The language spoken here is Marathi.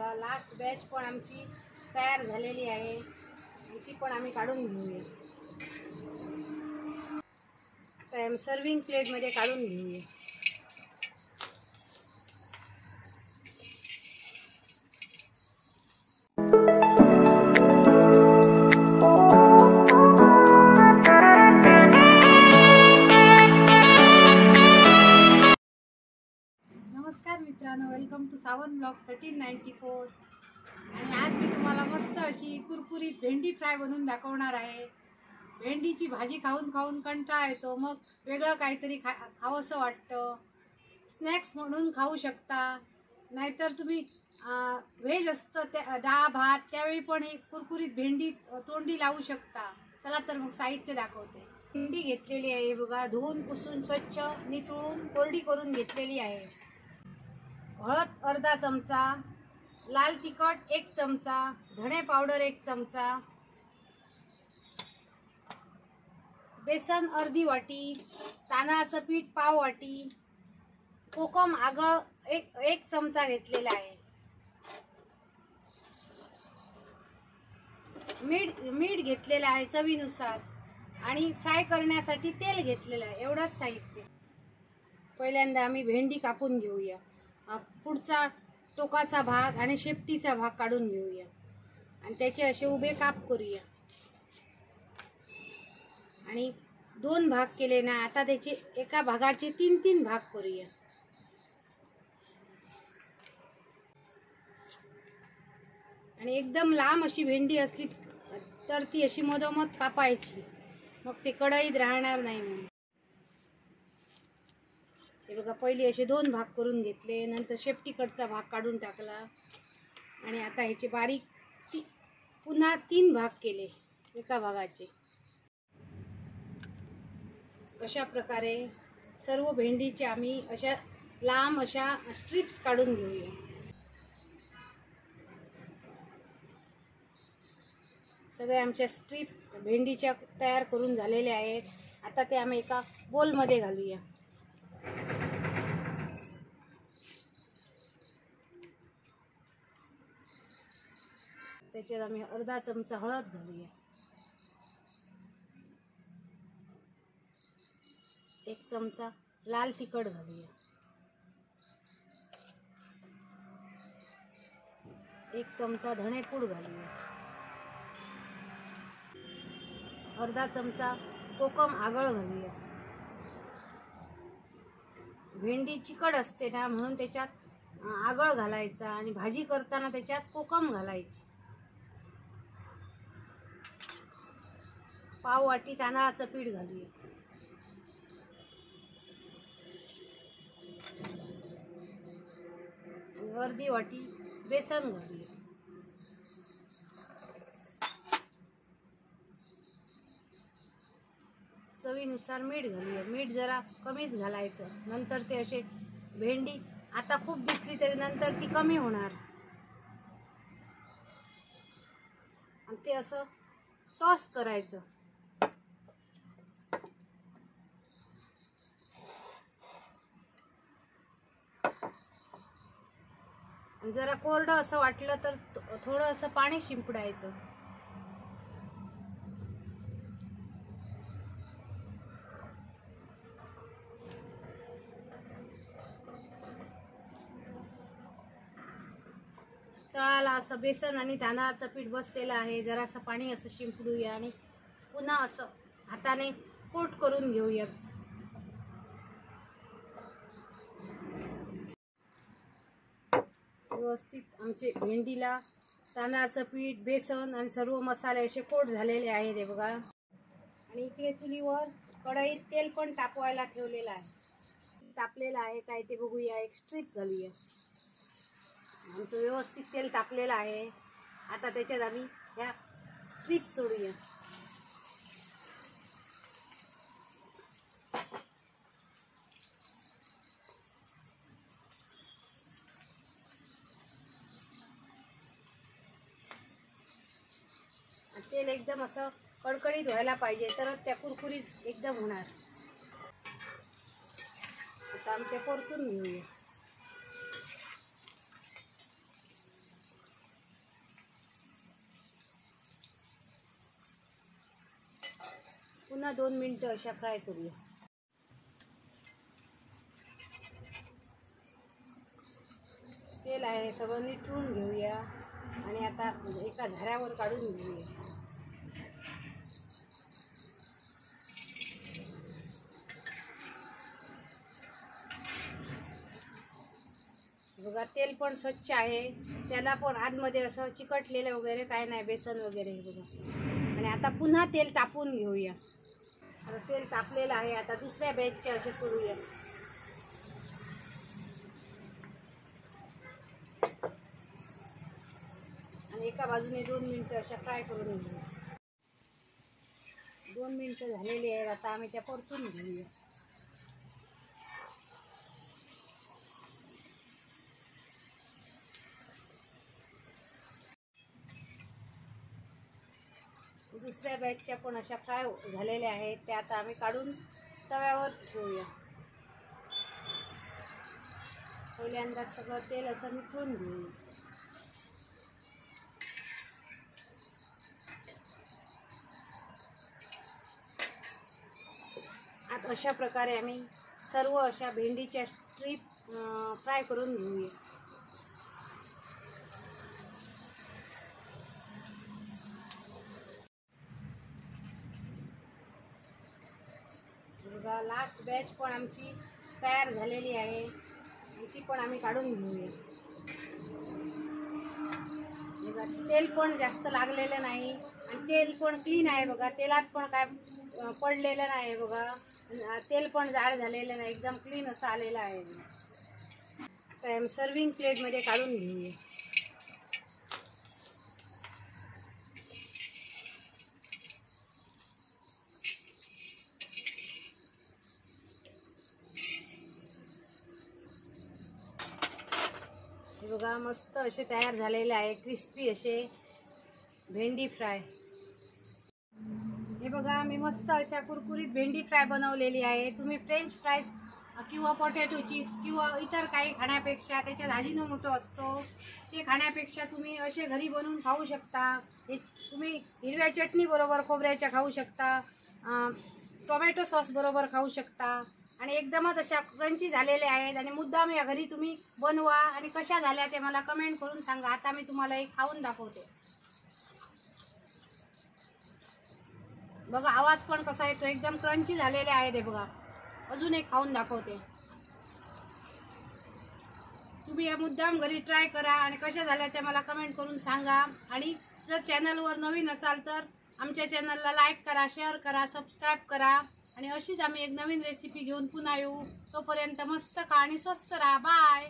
बघा लास्ट बॅच पण आमची तयार झालेली आहे, ती पण आम्ही काढून घेऊया. तर सर्विंग प्लेटमध्ये काढून घेऊया. नमस्कार मित्रांनो, वेलकम टू सावंत ब्लॉग्स 1394. आणि आज मी तुम्हाला मस्त अशी कुरकुरीत भेंडी फ्राय बनवून दाखवणार आहे. भेंडीची भाजी खाऊन खाऊन कंटाळा येतो, मग वेगळं काहीतरी खावंसं वाटतं. स्नॅक्स म्हणून खाऊ शकता, नाहीतर तुम्ही व्हेज असतं त्या डाळ भात त्यावेळी पण ही कुरकुरीत भेंडी तोंडी लावू शकता. चला तर मग साहित्य दाखवते. भेंडी घेतलेली आहे बघा, धुवून पुसून स्वच्छ नितळून कोरडी करून घेतलेली आहे. हळद अर्धा चमचा, लाल तिखट 1 चमचा, धणे पावडर 1 चमचा, बेसन अर्धी वाटी, तांदळाचं पीठ पाव वाटी, कोकम आगळ 1 चमचा घेतलेला आहे. मीठ घेतलेलं आहे चवीनुसार आणि फ्राय करण्यासाठी तेल घेतलेलं आहे. एवढंच साहित्य. पहिल्यांदा आम्ही भेंडी कापून घेऊया. पुढचा टोकाचा भाग आणि शेपटीचा भाग काढून घेऊया आणि त्याचे असे उभे काप करूया. आणि 2 भाग केले ना, आता त्याचे एका भागाचे 3-3 भाग करूया. आणि एकदम लांब अशी भेंडी असली तर ती अशी मधोमध कापायची, मग ते कढईत राहणार नाही. म्हणून हे बघा, पहिले असे 2 भाग करून घेतले, नंतर शेपटीकडचा भाग काढून टाकला आणि आता ह्याचे बारीक पुन्हा 3 भाग केले एका भागाचे. अशा प्रकारे सर्व भेंडीचे आम्ही अशा लांब अशा स्ट्रिप्स काढून घेऊया. सगळे आमच्या स्ट्रिप भेंडीच्या तयार करून झालेल्या आहेत. आता ते आम्ही एका बोलमध्ये घालूया. त्याच्यात आम्ही अर्धा चमचा हळद घालूया, 1 चमचा लाल तिखट घालूया, 1 चमचा धणेपूड घालूया, अर्धा चमचा कोकम आगळ घालूया. भेंडी चिकट असते ना, म्हणून त्याच्यात आगळ घालायचा आणि भाजी करताना त्याच्यात कोकम घालायची. पाव वाटी तांदळाचं पीठ घालूया. अर्धी वाटी बेसन घालूया. चवीनुसार मीठ घालूया. मीठ जरा कमीच घालायचं, नंतर ते असे भेंडी आता खूप दिसली तरी नंतर ती कमी होणार. आणि ते असं टॉस करायचं. जरा कोरडं असं वाटलं तर थोडं असं पाणी शिंपडायचं. तळाला असं बेसन आणि तांदळाचं पीठ बसलेलं आहे. जरा असं पाणी असं शिंपडूया आणि पुन्हा असं हाताने कोट करून घेऊया. व्यवस्थित आमचे भेंडीला तांदळाचं पीठ, बेसन आणि सर्व मसाले असे कोट झालेले आहेत. हे बघा. आणि इकडे चुलीवर कढईत तेल पण तापवायला ठेवलेलं आहे. तापलेलं आहे काय ते बघूया. 1 स्ट्रिप घालूया. आमचं व्यवस्थित तेल तापलेलं आहे. आता त्याच्यात आम्ही ह्या स्ट्रिप सोडूया. तेल एकदम असं कडकडीत व्हायला पाहिजे, तरच त्या कुरकुरीत एकदम होणार. आता आम्ही ते परतून घेऊया. पुन्हा 2 मिनिटं अशा फ्राय करूया. तेल आहे सगळं नितळून घेऊया आणि आता एका झाऱ्यावर काढून घेऊया. बघा तेल पण स्वच्छ आहे, त्याला पण आतमध्ये असं चिकटलेलं वगैरे काय नाही, बेसन वगैरे हे बघा. आणि आता पुन्हा तेल तापवून घेऊया. आता तेल तापलेलं आहे, आता दुसऱ्या बॅचचे असे सोडूया. आणि एका बाजूने 2 मिनिटं अशा फ्राय करून घेऊया. 2 मिनिटं झालेली आहेत, आता आम्ही त्या परतून घेऊया. दुसऱ्या बॅचच्या पण अशा फ्राय झालेल्या आहेत, त्या आता आम्ही काढून तव्यावर ठेवूया. पहिल्यांदा सगळं तेल असं निथळून घेऊया. आता अशा प्रकारे आम्ही सर्व अशा भेंडीच्या स्ट्रीप फ्राय करून घेऊया. बघा लास्ट बॅच पण आमची तयार झालेली आहे, ती पण आम्ही काढून घेऊया. बघा तेल पण जास्त लागलेलं नाही आणि तेल पण क्लीन आहे. बघा तेलात पण काय पडलेलं नाही. बघा तेल पण जाड झालेलं नाही, एकदम क्लीन असं आलेलं आहे. तर आम्ही सर्विंग प्लेटमध्ये काढून घेऊया. बघा मस्त असे तयार झालेले आहे, क्रिस्पी असे भेंडी फ्राय. हे बघा मी मस्त अशा कुरकुरीत भेंडी फ्राय बनवलेली आहे. तुम्ही फ्रेंच फ्राईज किंवा पोटॅटो चिप्स किंवा इतर काही खाण्यापेक्षा, त्याच्यात अजिनोमोटो असतो, ते खाण्यापेक्षा तुम्ही असे घरी बनवून खाऊ शकता. हे तुम्ही हिरव्या चटणी बरोबर खोबऱ्याच्या खाऊ शकता, टोमॅटो सॉस बरोबर खाऊ शकता आणि एकदमच अशा क्रंची झालेल्या आहेत. आणि मुद्दाम या घरी तुम्ही बनवा आणि कशा झाल्या ते मला कमेंट करून सांगा. आता मी तुम्हाला एक खाऊन दाखवते. बघा आवाज पण कसा येतो, एकदम क्रंची झालेले आहेत. हे बघा अजून एक खाऊन दाखवते. तुम्ही या मुद्दाम घरी ट्राय करा आणि कशा झाल्या ते मला कमेंट करून सांगा. आणि जर चॅनलवर नवीन असाल तर आमच्या चॅनलला लाईक करा, शेअर करा, सबस्क्राईब करा. आणि अशीच आम्ही एक नवीन रेसिपी घेऊन पुन्हा येऊ. तोपर्यंत मस्त खा आणि स्वस्त राहा. बाय.